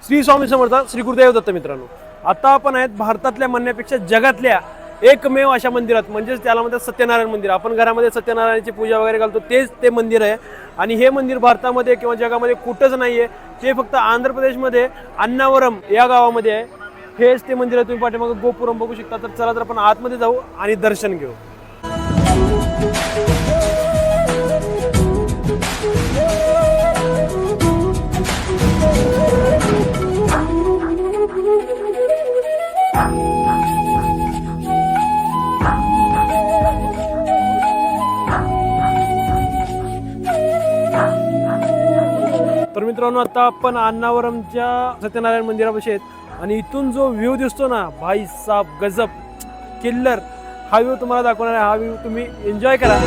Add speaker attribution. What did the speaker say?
Speaker 1: श्री स्वामी समर्थ, श्री गुरुदेव दत्त. मित्रांनो, आता आपण आहेत भारतातल्या म्हणण्यापेक्षा जगातल्या एकमेव अशा मंदिरात, म्हणजेच त्याला म्हणतात सत्यनारायण मंदिर. आपण घरामध्ये सत्यनारायणाची पूजा वगैरे घालतो, तेच ते मंदिर आहे. आणि हे मंदिर भारतामध्ये किंवा जगामध्ये कुठंच नाही आहे, ते फक्त आंध्र प्रदेशमध्ये अण्णावरम या गावामध्ये आहे. हेच ते मंदिर आहे. तुम्ही पाठीमागे गोपुरम बघू शकता. तर चला तर आपण आतमध्ये जाऊ आणि दर्शन घेऊ. तर मित्रांनो, आता आपण अण्णावरमच्या सत्यनारायण मंदिरापाशी आहेत आणि इथून जो व्ह्यू दिसतो ना, भाई साहब गजब, किल्लर. हा व्ह्यू तुम्हाला दाखवणार आहे. हा व्ह्यू तुम्ही एन्जॉय करा.